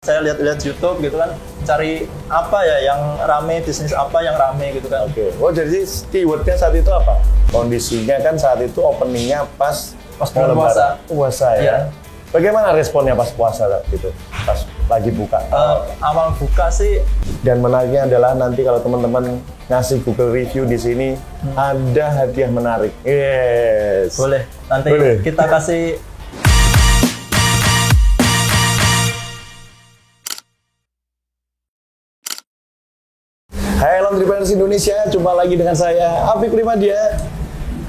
Saya lihat-lihat YouTube gitu kan, cari apa ya yang rame, bisnis apa yang rame gitu kan. Oke. Oh, jadi keywordnya saat itu apa? Kondisinya kan saat itu openingnya pas bulan puasa. Puasa ya. Iya. Bagaimana responnya pas puasa gitu? Pas lagi buka? Awal buka sih. Dan menariknya adalah nanti kalau teman-teman ngasih Google review di sini ada hadiah menarik. Yes. Boleh. Nanti Boleh. kita kasih. Hai Laundrypreneurs Indonesia, jumpa lagi dengan saya, Apik Primadia.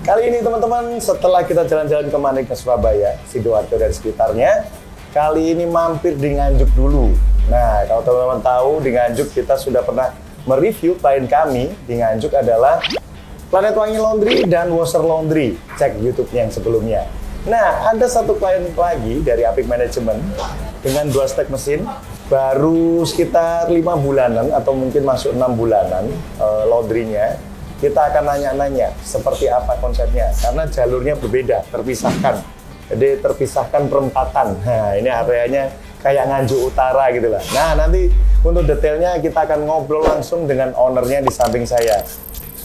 Kali ini teman-teman, setelah kita jalan-jalan ke Manik ke Surabaya, Sidoarjo dan sekitarnya, kali ini mampir di Nganjuk dulu. Nah, kalau teman-teman tahu, di Nganjuk kita sudah pernah mereview klien kami di Nganjuk adalah Planet Wangi Laundry dan Washer Laundry. Cek YouTube yang sebelumnya. Nah, ada satu klien lagi dari Apik Management dengan 2 stek mesin. Baru sekitar 5 bulanan atau mungkin masuk 6 bulanan laundry-nya. Kita akan nanya-nanya seperti apa konsepnya. Karena jalurnya berbeda, terpisahkan. Jadi terpisahkan perempatan. Nah, ini areanya kayak Nganjuk Utara gitu lah. Nah, nanti untuk detailnya kita akan ngobrol langsung dengan ownernya di samping saya.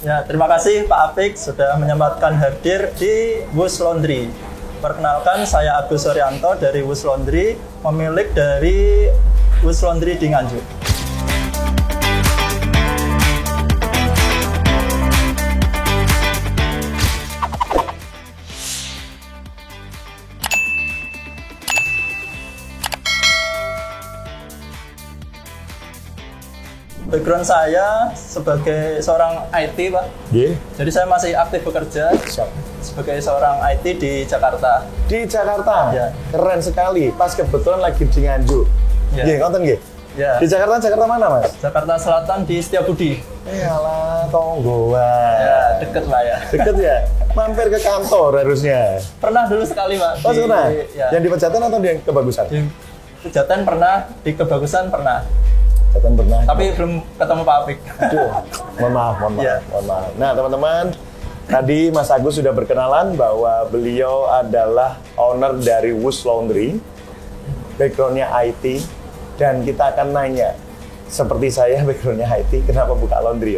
Ya, terima kasih Pak Apik sudah menyempatkan hadir di Wush Laundry. Perkenalkan, saya Agus Suryanto dari Wush Laundry, pemilik dari Wush Laundry di Nganjuk. Background saya sebagai seorang IT, Pak. Yeah. Jadi saya masih aktif bekerja sebagai seorang IT di Jakarta. Di Jakarta? Ya. Keren sekali. Pas kebetulan lagi di Nganjuk. Ya. Iya, nonton nggih? Ya. Di Jakarta mana, Mas? Jakarta Selatan di Setiabudi. Yalah, Tonggoan. Ya, deket lah ya. Deket ya? Mampir ke kantor harusnya. Pernah dulu sekali, Pak. Oh, pernah? Ya. Yang di Pejaten atau di Kebagusan? Di Pejaten pernah, di Kebagusan pernah. Pejaten pernah. Tapi belum ketemu Pak Apik. Aduh, mohon maaf. Ya. Mohon maaf. Nah, teman-teman, tadi Mas Agus sudah berkenalan bahwa beliau adalah owner dari Wush Laundry. Backgroundnya IT. Dan kita akan nanya, seperti saya backgroundnya IT, kenapa buka laundry?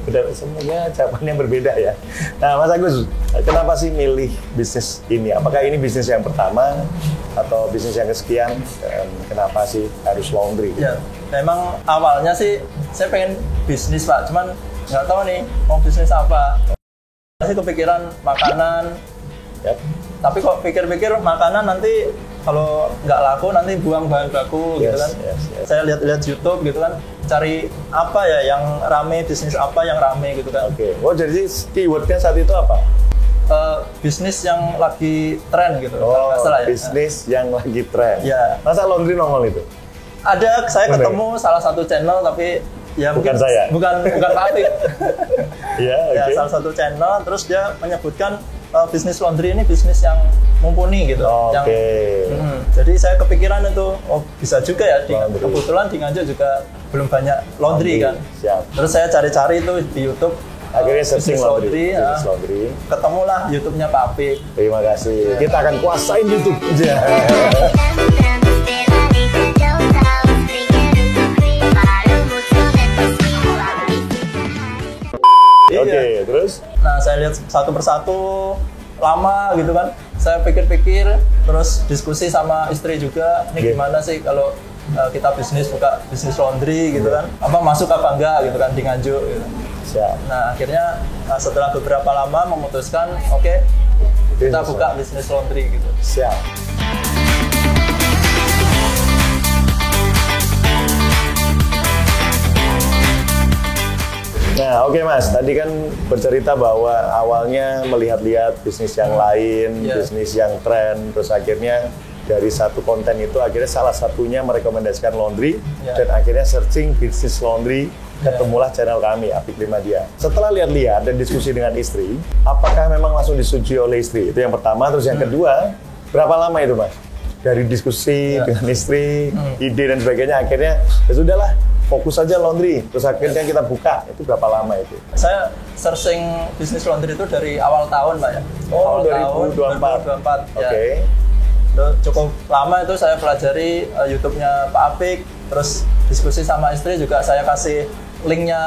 Udah semuanya jawabannya berbeda ya. Nah, Mas Agus, kenapa sih milih bisnis ini? Apakah ini bisnis yang pertama atau bisnis yang kesekian? Kenapa sih harus laundry? Ya, memang awalnya sih saya pengen bisnis, Pak. Cuman nggak tahu nih mau bisnis apa. Saya kepikiran makanan. Yep. Tapi kok pikir-pikir makanan nanti kalau nggak laku nanti buang bahan baku gitu kan. Yes. Saya lihat-lihat YouTube gitu kan, cari apa ya yang rame, bisnis apa yang rame gitu kan. Oke. Oh, jadi keywordnya saat itu apa? Bisnis yang lagi tren gitu. Oh, nggak salah ya. bisnis yang lagi tren. Ya. Masa laundry nongol itu? Ada, saya ketemu salah satu channel tapi ya Bukan mungkin saya. bukan Pak Apik. Iya, Ya, oke. salah satu channel, terus dia menyebutkan bisnis laundry ini bisnis yang mumpuni gitu. Oke. Jadi saya kepikiran itu, oh bisa juga ya. Laundry. Kebetulan di Nganjuk juga belum banyak laundry kan. Siap. Terus saya cari-cari itu di YouTube. Akhirnya searching bisnis laundry. ya. Bisnis laundry. Ketemulah YouTube-nya Pak Apik. Terima kasih. Kita akan kuasain YouTube. Ya. Oke, terus? Nah, saya lihat satu persatu lama gitu kan. Saya pikir-pikir, terus diskusi sama istri juga, ini gimana sih kalau kita buka bisnis laundry gitu kan. Apa masuk apa enggak gitu kan di Nganjuk gitu. Siap. Nah, akhirnya setelah beberapa lama memutuskan, oke, kita buka bisnis laundry gitu. Siap. Nah, oke Mas, tadi kan bercerita bahwa awalnya melihat-lihat bisnis yang lain, bisnis yang tren, terus akhirnya dari satu konten itu akhirnya salah satunya merekomendasikan laundry, dan akhirnya searching bisnis laundry, ketemulah channel kami, Apik Primadia. Setelah lihat-lihat dan diskusi dengan istri, apakah memang langsung disetujui oleh istri? Itu yang pertama. Terus yang kedua, berapa lama itu Mas? Dari diskusi dengan istri, ide dan sebagainya, akhirnya ya sudahlah, fokus aja laundry. Terus akhirnya kita buka. Itu berapa lama itu? Saya searching bisnis laundry itu dari awal tahun, Pak ya. Oh, awal 2024. tahun 2024. Oke. Cukup lama itu saya pelajari YouTube-nya Pak Apik, terus diskusi sama istri juga saya kasih linknya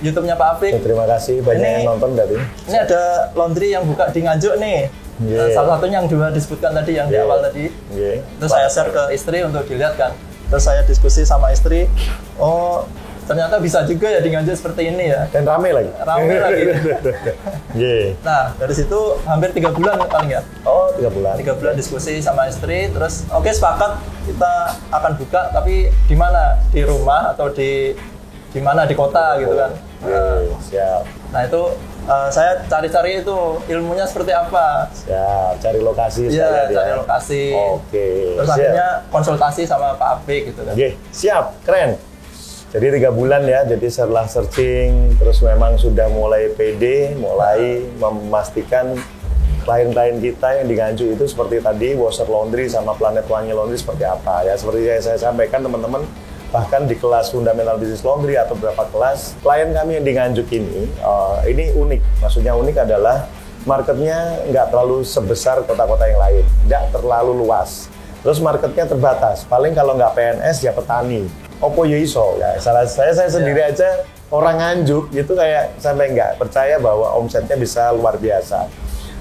YouTube-nya Pak Apik. Terima kasih banyak yang nonton tadi. Ini ada laundry yang buka di Nganjuk nih. Salah satunya yang dua disebutkan tadi yang di awal tadi. Itu saya share ke istri untuk dilihat kan. Terus saya diskusi sama istri, oh ternyata bisa juga ya di Nganjuk seperti ini ya. Dan rame lagi. Rame lagi. Nah dari situ hampir 3 bulan paling ya. Oh 3 bulan. 3 bulan diskusi sama istri, terus oke, sepakat kita akan buka, tapi di mana? Di rumah atau di mana, di kota gitu kan. Siap. Nah itu saya cari-cari itu ilmunya seperti apa. Siap, cari lokasi. Iya, cari lokasi. Oke. Terus akhirnya konsultasi sama Pak Apik gitu kan. Siap, keren. Jadi 3 bulan ya, jadi setelah searching, terus memang sudah mulai pede, mulai memastikan klien-klien kita yang di Nganjuk itu seperti tadi, Washer Laundry sama Planet Wangi Laundry seperti apa ya. Seperti yang saya sampaikan teman-teman, bahkan di kelas fundamental business laundry atau beberapa kelas, klien kami yang di Nganjuk ini unik. Maksudnya unik adalah marketnya nggak terlalu sebesar kota-kota yang lain, nggak terlalu luas. Terus marketnya terbatas, paling kalau nggak PNS ya petani. Opo yo iso ya. Saya sendiri aja orang Nganjuk itu kayak sampai nggak percaya bahwa omsetnya bisa luar biasa.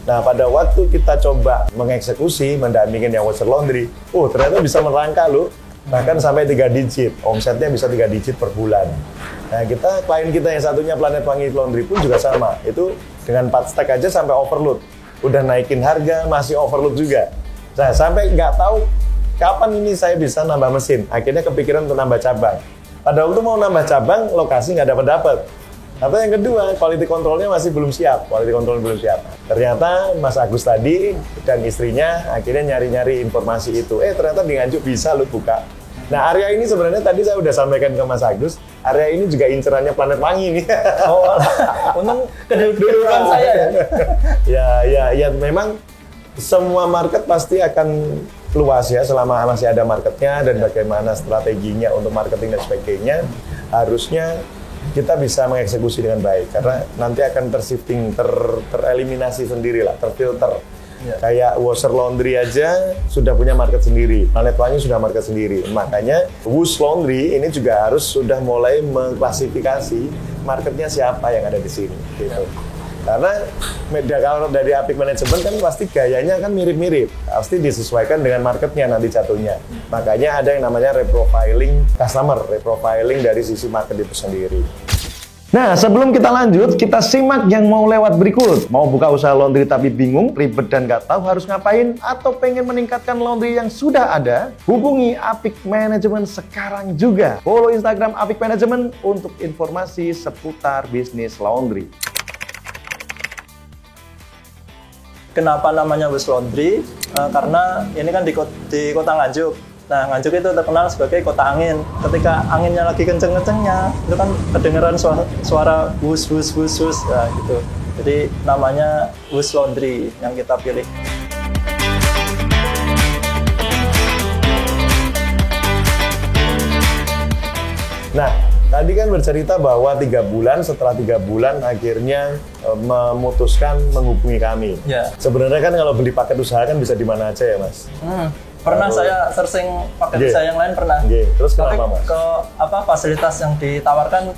Nah pada waktu kita coba mengeksekusi, mendampingin yang Washer Laundry, ternyata bisa merangkak loh. Bahkan sampai 3 digit, omsetnya bisa 3 digit per bulan. Nah klien kita yang satunya Planet Wangi Laundry pun juga sama. Itu dengan 4 stack aja sampai overload. Udah naikin harga, masih overload juga. Nah sampai nggak tahu kapan ini saya bisa nambah mesin. Akhirnya kepikiran untuk nambah cabang. Pada waktu mau nambah cabang, lokasi nggak dapat. Atau yang kedua, quality controlnya masih belum siap. Ternyata Mas Agus tadi dan istrinya akhirnya nyari-nyari informasi itu. Ternyata di Nganjuk bisa lu buka. Nah area ini sebenarnya tadi saya udah sampaikan ke Mas Agus, area ini juga incerannya Planet Wangi nih. Untung kedudukan saya ya. Ya memang semua market pasti akan luas ya selama masih ada marketnya dan bagaimana strateginya untuk marketing dan sebagainya. Harusnya kita bisa mengeksekusi dengan baik karena nanti akan tershifting, tereliminasi sendiri lah, terfilter. Kayak Washer Laundry aja sudah punya market sendiri, Planet Wangi sudah market sendiri. Makanya Wush Laundry ini juga harus sudah mulai mengklasifikasi marketnya siapa yang ada di sini. Gitu. Karena kalau dari Apik Management kan pasti gayanya kan mirip-mirip, pasti disesuaikan dengan marketnya nanti jatuhnya. Makanya ada yang namanya reprofiling customer, reprofiling dari sisi market itu sendiri. Nah, sebelum kita lanjut, kita simak yang mau lewat berikut. Mau buka usaha laundry tapi bingung, ribet dan nggak tahu harus ngapain, atau pengen meningkatkan laundry yang sudah ada? Hubungi Apik Management sekarang juga. Follow Instagram Apik Management untuk informasi seputar bisnis laundry. Kenapa namanya Wush Laundry? Karena ini kan di kota Nganjuk. Nah, Nganjuk itu terkenal sebagai kota angin. Ketika anginnya lagi kenceng-kencengnya, itu kan kedengeran suara wush, wush, wush, wush. Nah, gitu. Jadi namanya Wush Laundry yang kita pilih. Nah, tadi kan bercerita bahwa 3 bulan, setelah 3 bulan akhirnya memutuskan menghubungi kami. Ya. Sebenarnya kan kalau beli paket usaha kan bisa di mana aja ya, Mas? Pernah saya searching paket usaha yang lain pernah. Terus kenapa, Mas? Ke fasilitas yang ditawarkan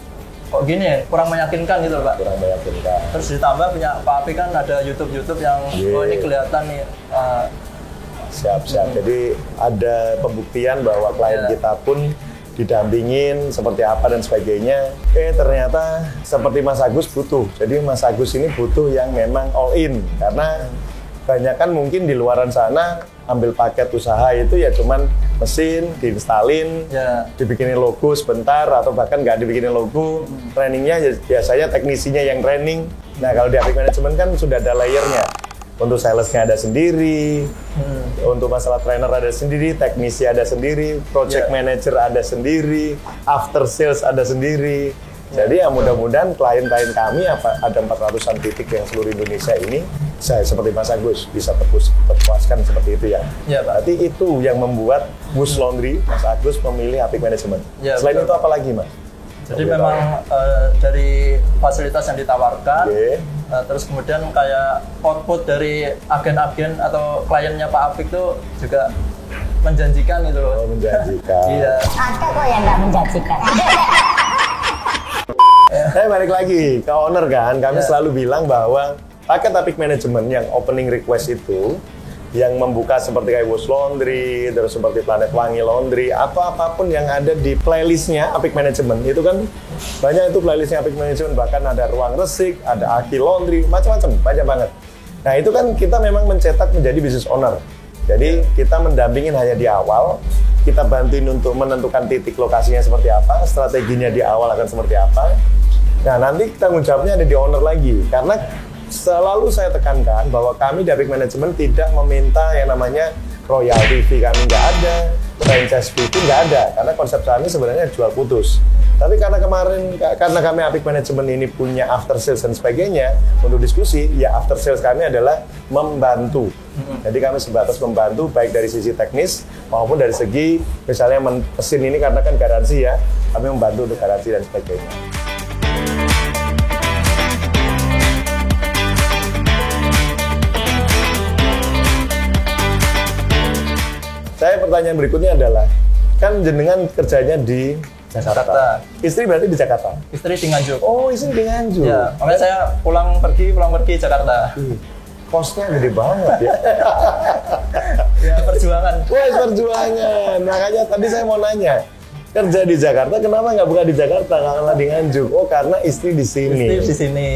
kok gini ya, kurang meyakinkan gitu loh, Pak. Kurang meyakinkan. Terus ditambah punya Pak Apik kan ada YouTube yang ini kelihatan nih. Siap. Jadi ada pembuktian bahwa klien kita pun didampingin seperti apa dan sebagainya. Ternyata seperti Mas Agus butuh. Jadi Mas Agus ini butuh yang memang all in karena kebanyakan mungkin di luaran sana ambil paket usaha itu ya cuman mesin diinstalin, dibikinin logo sebentar atau bahkan nggak dibikinin logo. Trainingnya biasanya teknisinya yang training. Nah kalau di Apik Management kan sudah ada layernya. Untuk salesnya ada sendiri, untuk masalah trainer ada sendiri, teknisi ada sendiri, project manager ada sendiri, after sales ada sendiri. Jadi ya mudah-mudahan klien-klien kami ada 400-an titik yang seluruh Indonesia ini, saya seperti Mas Agus bisa terpuaskan seperti itu ya. Berarti itu yang membuat Wush Laundry, Mas Agus memilih Apik Management. Selain itu apa lagi, Mas? Jadi memang dari fasilitas yang ditawarkan, terus kemudian kayak output dari agen-agen atau kliennya Pak Apik itu juga menjanjikan gitu loh. Oh, menjanjikan. Iya. Ada kok yang nggak menjanjikan. Saya balik lagi ke owner kan, kami selalu bilang bahwa paket Apik Management yang opening request itu yang membuka seperti kayak Wash Laundry, terus seperti Planet Wangi Laundry, atau apapun yang ada di playlistnya Apik Management, itu kan banyak itu playlistnya Apik Management, bahkan ada Ruang Resik, ada Aki Laundry, macam-macam, banyak banget. Nah itu kan kita memang mencetak menjadi business owner. Jadi kita mendampingin hanya di awal, kita bantuin untuk menentukan titik lokasinya seperti apa, strateginya di awal akan seperti apa. Nah nanti tanggung jawabnya ada di owner lagi, karena selalu saya tekankan bahwa kami di Apik Management tidak meminta yang namanya royalty fee, kami nggak ada, franchise fee pun nggak ada, karena konsep kami sebenarnya jual putus. Tapi karena kami Apik Management ini punya after sales dan sebagainya, untuk diskusi, ya after sales kami adalah membantu. Jadi kami sebatas membantu baik dari sisi teknis maupun dari segi misalnya mesin ini karena kan garansi ya, kami membantu untuk garansi dan sebagainya. Saya pertanyaan berikutnya adalah, kan jenengan kerjanya di Jakarta. Istri berarti di Jakarta? Istri di Nganjuk. Oh, istri di Nganjuk. Ya, makanya saya pulang pergi Jakarta. Kosnya gede banget ya. Ya, perjuangan. Wah, perjuangan. Makanya tadi saya mau nanya, kerja di Jakarta, kenapa nggak buka di Jakarta, nggak di Nganjuk? Oh, karena istri di sini. Istri di sini.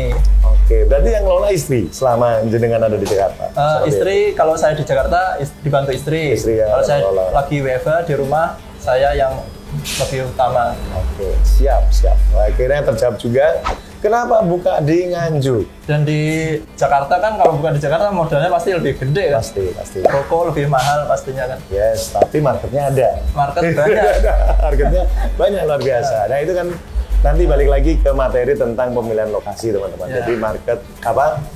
Oke, berarti yang ngelola istri selama jenengan ada di Jakarta? Istri, kalau saya di Jakarta dibantu istri. Yang kalau saya ngelola. lagi WFH di rumah, saya yang lebih utama. Oke, siap. Nah, akhirnya terjawab juga. Kenapa buka di Nganjuk? Dan di Jakarta kan, kalau bukan di Jakarta modalnya pasti lebih gede kan? Pasti. Rokok lebih mahal pastinya kan? Yes, tapi marketnya ada. Market banyak. Marketnya banyak, luar biasa. Nah itu kan nanti balik lagi ke materi tentang pemilihan lokasi teman-teman. Ya. Jadi market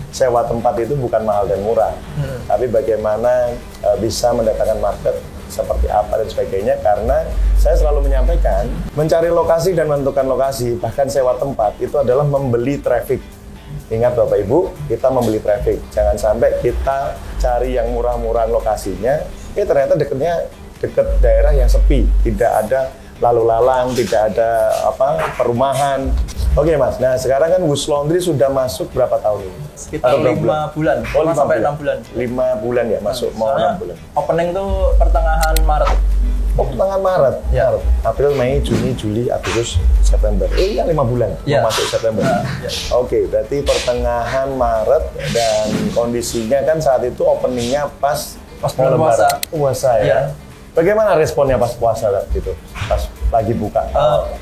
sewa tempat itu bukan mahal dan murah, tapi bagaimana bisa mendatangkan market seperti apa dan sebagainya. Karena saya selalu menyampaikan mencari lokasi dan menentukan lokasi, bahkan sewa tempat itu adalah membeli traffic. Ingat Bapak Ibu, kita membeli traffic. Jangan sampai kita cari yang murah-murah lokasinya, ternyata deket daerah yang sepi, tidak ada lalu lalang, tidak ada perumahan. Oke Mas, nah sekarang kan Wash Laundry sudah masuk berapa tahun ini? Sekitar 5 bulan. Oh, 5 sampai bulan. 6 bulan. 5 bulan ya masuk, mau 6 bulan. Opening tuh pertengahan Maret. Oh, pertengahan Maret. Ya. Maret. April, Mei, Juni, Juli, Agustus, September. Iya 5 bulan Ya. mau masuk September. Ya. Oke, berarti pertengahan Maret dan kondisinya kan saat itu openingnya pas bulan puasa. Puasa ya. Ya. Bagaimana responnya pas puasa gitu? Pas lagi buka?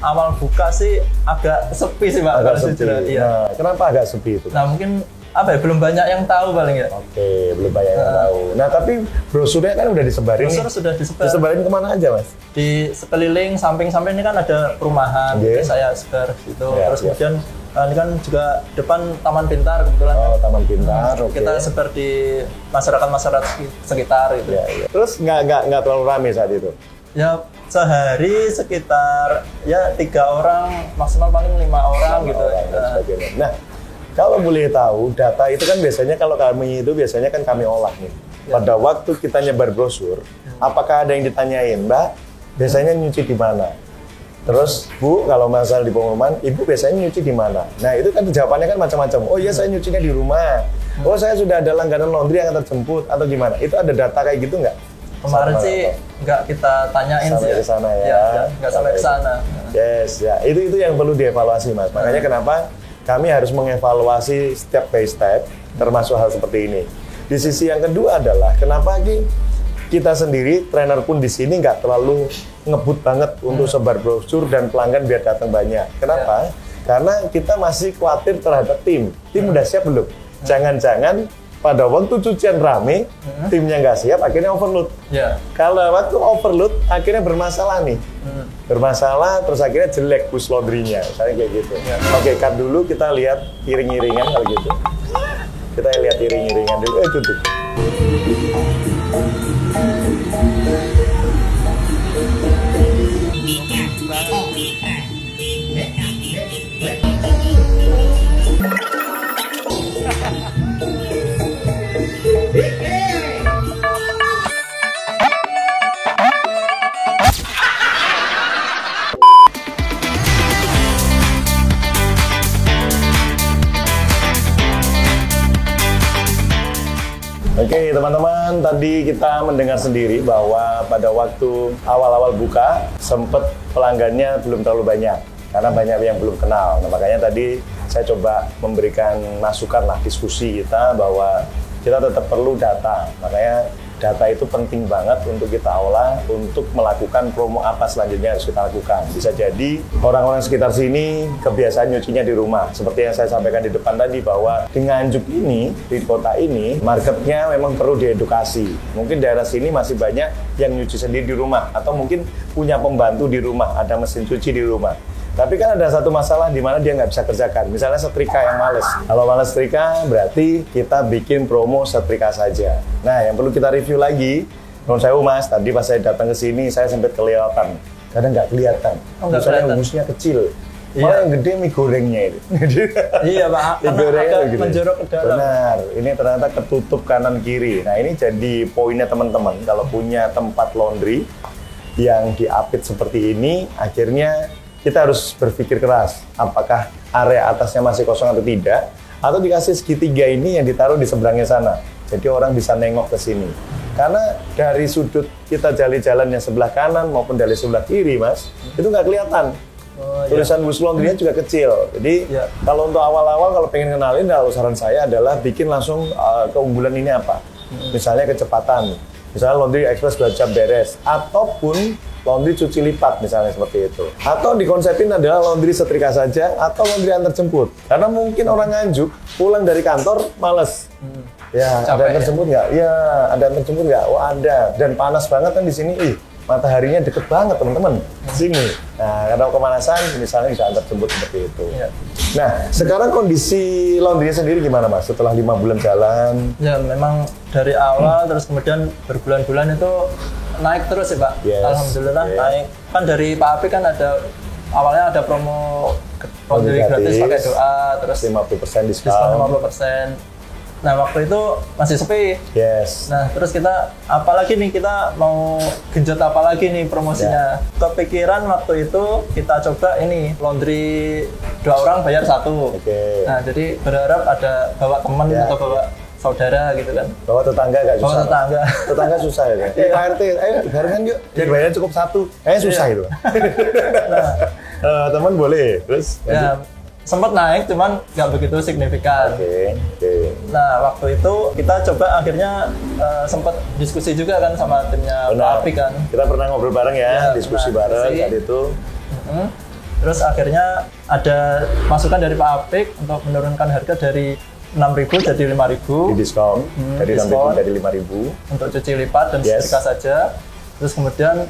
Awal buka sih agak sepi sih Pak. Agak kalau sepi. jujur. Iya. Nah, kenapa agak sepi itu? Nah mungkin belum banyak yang tahu paling ya. Oke, belum banyak yang tahu. Nah, tapi brosurnya kan udah disebarin nih. Brosur sudah disebar. Disebarin kemana aja, Mas? Di sekeliling samping-samping ini kan ada perumahan. Oke. Jadi saya sebar gitu. Ya, Terus ya. kemudian ini kan juga depan Taman Pintar kebetulan. Oh, Taman Pintar. Oke. Kita sebar di masyarakat sekitar gitu. Ya, ya. Terus nggak terlalu ramai saat itu? Ya sehari sekitar 3 orang, maksimal paling 5 orang gitu. Dan sebagainya. Nah, kalau boleh tahu, data itu kan biasanya kalau kami itu biasanya kan kami olah nih. Pada waktu kita nyebar brosur, apakah ada yang ditanyain, Mbak, biasanya nyuci di mana? Terus, Bu, kalau masalah di pengumuman, Ibu biasanya nyuci di mana? Nah, itu kan jawabannya kan macam-macam. Oh iya, saya nyucinya di rumah. Oh, saya sudah ada langganan laundry yang akan terjemput, atau gimana? Itu ada data kayak gitu nggak? Kemarin sih nggak kita tanyain sampai sih. ke sana ya. Nggak sampai ke sana. Yes, ya. Itu yang perlu dievaluasi, Mas. Makanya kenapa kami harus mengevaluasi step by step, termasuk hal seperti ini. Di sisi yang kedua adalah kenapa kita sendiri, trainer pun di sini nggak terlalu ngebut banget untuk sebar brosur dan pelanggan biar datang banyak. Kenapa? Karena kita masih khawatir terhadap tim. Tim udah siap belum? Jangan-jangan pada waktu cucian rame, timnya nggak siap, akhirnya overload. Ya. Kalau waktu overload, akhirnya bermasalah nih. Bermasalah, terus akhirnya jelek Wash Laundry-nya. Misalnya kayak gitu. Ya. Oke, cut dulu, kita lihat iring-iringan kalau gitu. Kita lihat iring-iringan dulu. Tutup. Oke teman-teman, tadi kita mendengar sendiri bahwa pada waktu awal-awal buka sempat pelanggannya belum terlalu banyak karena banyak yang belum kenal. Nah, makanya tadi saya coba memberikan masukan lah, diskusi kita bahwa kita tetap perlu data. Makanya data itu penting banget untuk kita olah untuk melakukan promo apa selanjutnya harus kita lakukan. Bisa jadi orang-orang sekitar sini kebiasaan nyucinya di rumah. Seperti yang saya sampaikan di depan tadi bahwa di Nganjuk ini, di kota ini, marketnya memang perlu diedukasi. Mungkin daerah sini masih banyak yang nyuci sendiri di rumah atau mungkin punya pembantu di rumah, ada mesin cuci di rumah. Tapi kan ada satu masalah di mana dia nggak bisa kerjakan. Misalnya setrika yang males. Kalau males setrika, berarti kita bikin promo setrika saja. Nah, yang perlu kita review lagi, menurut saya Mas, tadi pas saya datang ke sini, saya sempat kelihatan. Kadang nggak kelihatan. Misalnya humusnya kecil. Malah yang gede mie gorengnya itu. Iya Pak, mie gorengnya agak menjorok ke dalam. Benar, ini ternyata ketutup kanan kiri. Nah, ini jadi poinnya teman-teman. Kalau punya tempat laundry yang diapit seperti ini, akhirnya kita harus berpikir keras, apakah area atasnya masih kosong atau tidak, atau dikasih segitiga ini yang ditaruh di seberangnya sana. Jadi orang bisa nengok ke sini. Karena dari sudut kita jalan yang sebelah kanan maupun dari sebelah kiri, Mas, itu nggak kelihatan. Tulisan Wus Laundry-nya juga kecil. Jadi kalau untuk awal-awal kalau pengen kenalin, kalau saran saya adalah bikin langsung keunggulan ini apa. Misalnya kecepatan. Misalnya laundry express 2 jam beres, ataupun laundry cuci lipat misalnya seperti itu. Atau dikonsepin adalah laundry setrika saja, atau laundry antar jemput. Karena mungkin orang Nganjuk pulang dari kantor males. Ya, capek, ada antar jemput nggak? Ya, ada antar jemput nggak? Oh ada. Dan panas banget kan di sini. Mataharinya deket banget teman-teman di sini. Nah, karena kepanasan misalnya bisa antar jemput seperti itu. Ya. Nah, sekarang kondisi laundry sendiri gimana Mas? Setelah 5 bulan jalan? Ya, memang dari awal terus kemudian berbulan-bulan itu naik terus ya Pak. Yes. Alhamdulillah naik. Kan dari Pak Api kan ada awalnya ada promo laundry gratis pakai doa, terus 50% diskon. 50%. Nah, waktu itu masih sepi. Yes. Nah, terus kita apalagi nih, kita mau genjot apa lagi nih promosinya. Kepikiran waktu itu kita coba ini laundry 2 orang bayar 1. Nah, jadi berharap ada bawa teman atau bawa saudara gitu kan. Bawa tetangga nggak susah? Bawa tetangga. Tetangga susah ya kan? Pak RT, ayo barengan yuk. Biar bayarnya cukup 1. Susah itu. Nah, teman boleh. Terus? Ya, sempat naik, cuman nggak begitu signifikan. Oke. Nah, waktu itu kita coba akhirnya sempat diskusi juga kan sama timnya Pak Api kan. Kita pernah ngobrol bareng ya, diskusi bareng saat itu. Terus akhirnya ada masukan dari Pak Apik untuk menurunkan harga dari 6.000 jadi 5.000. Di diskon, dari 6.000 jadi 5.000. Untuk cuci lipat dan setrika saja. Terus kemudian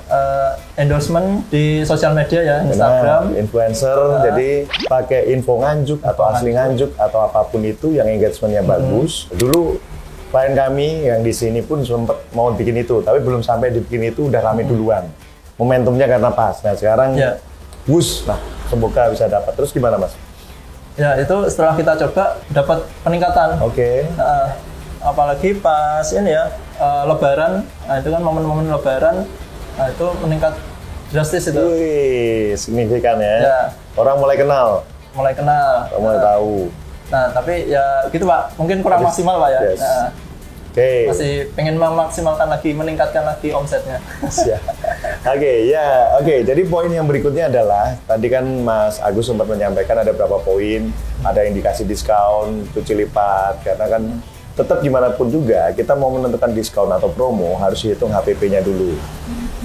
endorsement di sosial media ya, Instagram. Influencer, jadi pakai info Nganjuk atau asli Nganjuk atau apapun itu yang engagementnya bagus. Dulu klien kami yang di sini pun sempat mau bikin itu, tapi belum sampai dibikin itu udah rame duluan. Momentumnya karena pas. Nah sekarang Wus, nah semoga bisa dapat. Terus gimana Mas? Ya itu setelah kita coba dapat peningkatan. Oke. Apalagi pas ini ya Lebaran, nah itu kan momen-momen Lebaran, nah itu meningkat drastis itu. Wih, signifikan ya. Orang mulai kenal. Mulai tahu. Nah tapi ya gitu Pak, mungkin kurang maksimal Pak ya. Yes. Masih pengen memaksimalkan lagi, meningkatkan lagi omsetnya. Oke. Jadi poin yang berikutnya adalah tadi kan Mas Agus sempat menyampaikan ada beberapa poin, ada yang dikasih diskon, cuci lipat, karena kan tetap gimana pun juga kita mau menentukan diskon atau promo harus dihitung HPP-nya dulu.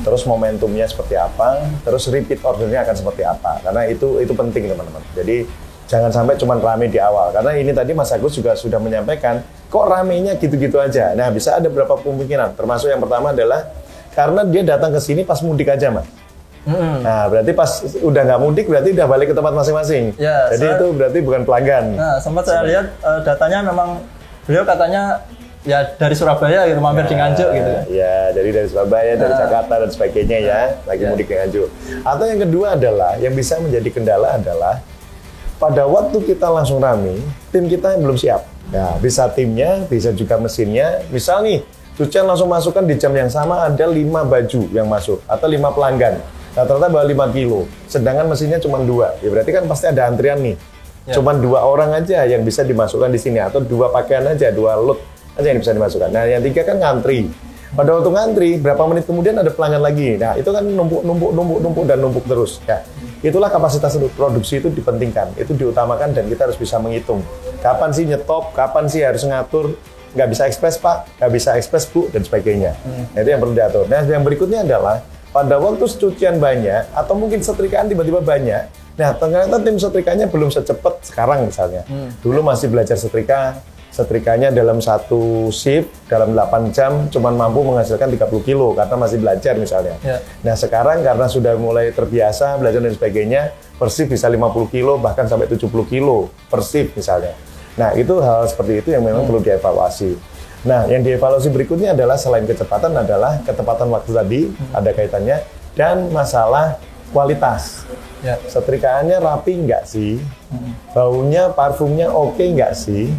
Terus momentumnya seperti apa, terus repeat ordernya akan seperti apa. Karena itu penting teman-teman. Jadi jangan sampai cuma rame di awal. Karena ini tadi Mas Agus juga sudah menyampaikan, kok ramenya gitu-gitu aja. Nah, bisa ada beberapa kemungkinan. Termasuk yang pertama adalah karena dia datang ke sini pas mudik aja, Mas. Nah, berarti pas udah nggak mudik berarti udah balik ke tempat masing-masing. Ya, jadi itu berarti bukan pelanggan. Nah, sempat saya lihat datanya memang beliau katanya ya dari Surabaya gitu, mampir di Nganjuk gitu. Ya, dari Surabaya, dari Jakarta dan sebagainya ya, lagi mudik ke Nganjuk. Atau yang kedua adalah, yang bisa menjadi kendala adalah pada waktu kita langsung rame, tim kita yang belum siap. Nah, bisa timnya, bisa juga mesinnya. Misal nih, cucian langsung masukkan di jam yang sama ada 5 baju yang masuk atau 5 pelanggan. Nah, ternyata bawa 5 kilo, sedangkan mesinnya cuma 2. Ya berarti kan pasti ada antrian nih. Cuman 2 orang aja yang bisa dimasukkan di sini atau 2 pakaian aja, 2 lot aja yang bisa dimasukkan. Nah, yang 3 kan ngantri. Pada waktu ngantri, berapa menit kemudian ada pelanggan lagi. Nah, itu kan numpuk dan numpuk terus. Ya, itulah kapasitas produksi itu dipentingkan, itu diutamakan dan kita harus bisa menghitung. Kapan sih nyetop, kapan sih harus ngatur, nggak bisa ekspres Pak, nggak bisa ekspres Bu, dan sebagainya. Nah, itu yang perlu diatur. Nah, yang berikutnya adalah, pada waktu cucian banyak, atau mungkin setrikaan tiba-tiba banyak, nah ternyata tim setrikanya belum secepat sekarang misalnya. Dulu masih belajar setrikanya dalam satu shift, dalam 8 jam, cuman mampu menghasilkan 30 kilo karena masih belajar misalnya. Nah sekarang karena sudah mulai terbiasa belajar dan sebagainya, per shift bisa 50 kilo, bahkan sampai 70 kilo per shift misalnya. Nah itu hal seperti itu yang memang perlu dievaluasi. Nah yang dievaluasi berikutnya adalah selain kecepatan adalah ketepatan waktu tadi, ada kaitannya, dan masalah kualitas. Setrikaannya rapi nggak sih? Baunya, parfumnya oke nggak sih?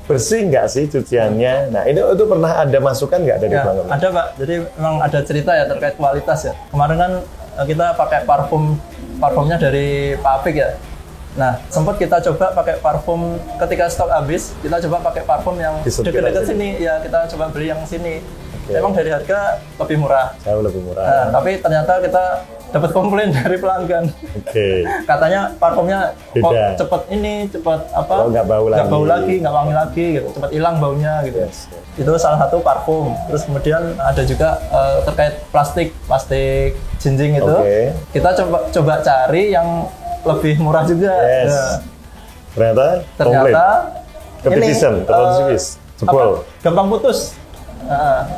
Bersih nggak sih cuciannya? Nah itu pernah ada masukan nggak dari pelanggan? Ada Pak, jadi memang ada cerita ya terkait kualitas ya. Kemarin kan kita pakai parfumnya dari Pak Apik ya. Nah sempat kita coba pakai parfum ketika stok habis, kita coba pakai parfum yang dekat-dekat sini ya, kita coba beli yang sini. Memang dari harga lebih murah. Jauh lebih murah. Nah, tapi ternyata kita dapat komplain dari pelanggan. Katanya parfumnya kok cepet apa? Nggak bau lagi, nggak wangi lagi, gitu. Cepet hilang baunya gitu. Itu salah satu parfum. Terus kemudian ada juga terkait plastik jinjing itu. Kita coba cari yang lebih murah juga. Ternyata competition, jebol. Gampang putus.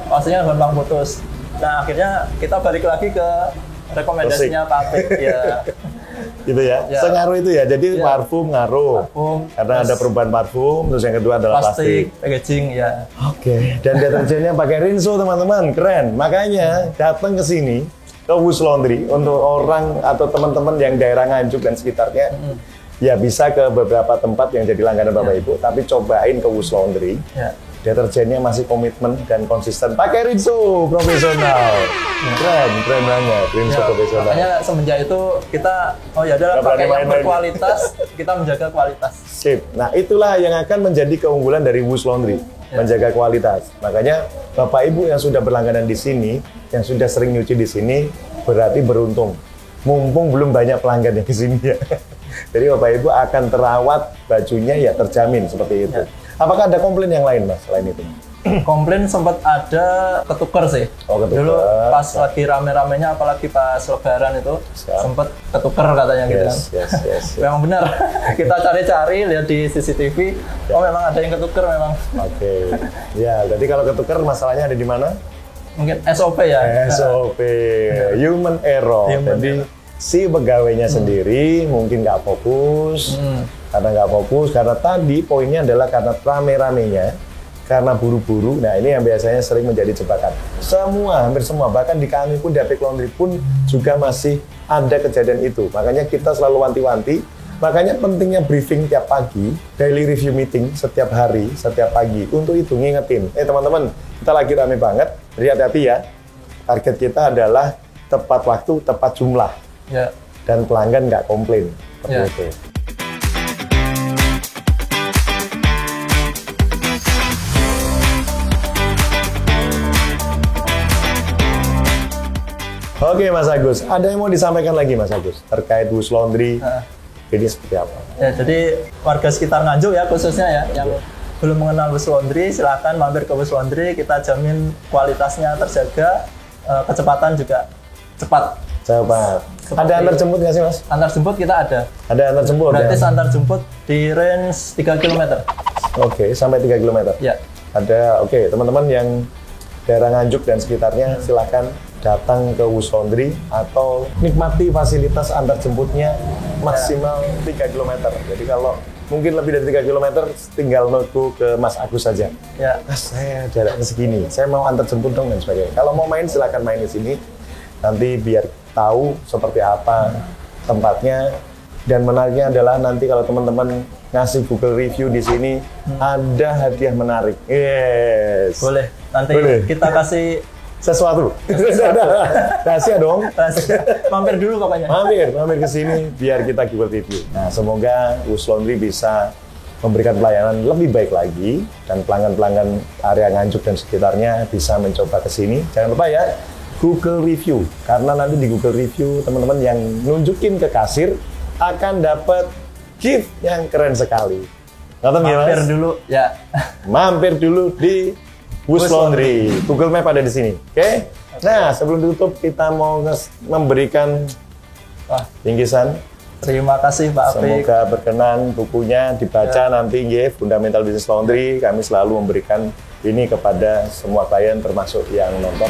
Pastinya gampang putus. Nah akhirnya kita balik lagi ke rekomendasinya Pak Apik ya. Gitu ya. Sengaruh itu ya. Jadi parfum ngaruh. Karena ada perubahan parfum. Terus yang kedua adalah plastik. Packaging ya. Dan deterjennya pakai Rinso teman-teman, keren. Makanya datang ke sini ke Wus Laundry untuk orang atau teman-teman yang daerah Nganjuk dan sekitarnya. Ya bisa ke beberapa tempat yang jadi langganan Bapak Ibu. Tapi cobain ke Wus Laundry. Deterjennya masih komitmen dan konsisten pakai Rinso profesional. Keren banget Rinso profesional. Makanya semenjak itu kita pakai yang berkualitas, kita menjaga kualitas. Sip. Nah, itulah yang akan menjadi keunggulan dari Wus Laundry, menjaga kualitas. Makanya Bapak Ibu yang sudah berlangganan di sini, yang sudah sering nyuci di sini, berarti beruntung. Mumpung belum banyak pelanggan yang di sini ya. Jadi Bapak Ibu akan terawat bajunya ya terjamin seperti itu. Apakah ada komplain yang lain, Mas, selain itu? Komplain sempat ada ketukar sih. Dulu pas lagi rame-ramenya, apalagi pas Lebaran itu, sempat ketukar katanya gitu kan. Memang benar. Kita cari-cari, lihat di CCTV, memang ada yang ketukar memang. Ya, jadi kalau ketukar masalahnya ada di mana? Mungkin SOP ya. SOP, human error. Jadi si pegawainya sendiri mungkin nggak fokus. Karena nggak fokus, karena tadi poinnya adalah karena rame-ramenya, karena buru-buru. Nah ini yang biasanya sering menjadi jebakan. Hampir semua, bahkan di kami pun, di Apik Laundry pun juga masih ada kejadian itu. Makanya kita selalu wanti-wanti, makanya pentingnya briefing tiap pagi, daily review meeting setiap hari, setiap pagi. Untuk itu ngingetin, teman-teman, kita lagi rame banget, jadi hati-hati ya. Target kita adalah tepat waktu, tepat jumlah. Dan pelanggan nggak komplain. Seperti itu. Oke Mas Agus, ada yang mau disampaikan lagi Mas Agus terkait Wus Laundry ini seperti apa? Ya, jadi warga sekitar Nganjuk ya khususnya ya, yang belum mengenal Wus Laundry, silahkan mampir ke Wus Laundry. Kita jamin kualitasnya terjaga, kecepatan juga cepat. Ada antar jemput nggak sih Mas? Antar jemput kita ada. Ada antar jemput? Gratis antar jemput di range 3 km. Sampai 3 km? Ya. Ada, teman-teman yang daerah Nganjuk dan sekitarnya silahkan datang ke Wus Laundry atau nikmati fasilitas antar jemputnya maksimal 3 km. Jadi kalau mungkin lebih dari 3 km, tinggal nego ke Mas Agus saja. Mas, saya jaraknya segini, saya mau antar jemput dong dan sebagainya. Kalau mau main silahkan main di sini. Nanti biar tahu seperti apa tempatnya. Dan menariknya adalah nanti kalau teman-teman ngasih Google review di sini ada hadiah menarik. Boleh. Nanti kita kasih sesuatu. Rahasia dong. Mampir dulu pokoknya. Mampir ke sini biar kita Google review. Nah, semoga Wus Laundry bisa memberikan pelayanan lebih baik lagi, dan pelanggan-pelanggan area Nganjuk dan sekitarnya bisa mencoba ke sini. Jangan lupa ya, Google Review, karena nanti di Google Review teman-teman yang nunjukin ke kasir akan dapat gift yang keren sekali. Nonton ya, Mas? Mampir dulu ya. Mampir dulu di Wus Laundry. Google Map ada di sini. Oke? Nah, sebelum ditutup kita mau memberikan bingkisan. Terima kasih Pak Apik. Semoga berkenan bukunya dibaca nanti nggih, Fundamental Business Laundry. Kami selalu memberikan ini kepada semua klien termasuk yang nonton.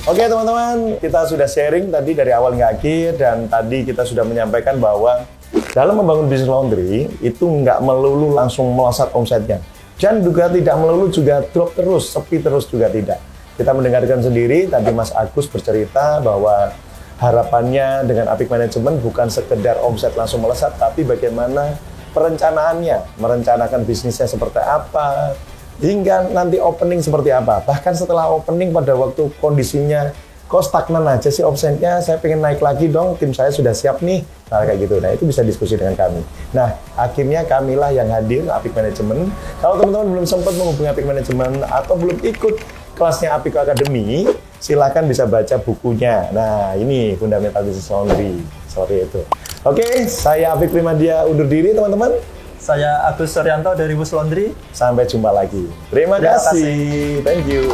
Oke teman-teman, kita sudah sharing tadi dari awal hingga akhir, dan tadi kita sudah menyampaikan bahwa dalam membangun bisnis laundry itu nggak melulu langsung melesat omsetnya. Dan juga tidak melulu juga drop terus, sepi terus juga tidak. Kita mendengarkan sendiri, tadi Mas Agus bercerita bahwa harapannya dengan Apik Manajemen bukan sekedar omset langsung melesat, tapi bagaimana perencanaannya, merencanakan bisnisnya seperti apa, hingga nanti opening seperti apa. Bahkan setelah opening pada waktu kondisinya kok stagnan aja sih omsetnya, saya pengen naik lagi dong, tim saya sudah siap nih, nah kayak gitu. Nah itu bisa diskusi dengan kami. Nah akhirnya kamilah yang hadir, Apik Manajemen. Kalau teman-teman belum sempat menghubungi Apik Manajemen atau belum ikut kelasnya Apik Academy, silakan bisa baca bukunya. Nah ini Fundamental Business Laundry, seperti itu. Oke, saya Apik Primadia undur diri teman-teman. Saya Agus Suryanto dari Wus Laundry. Sampai jumpa lagi. Terima kasih. Thank you.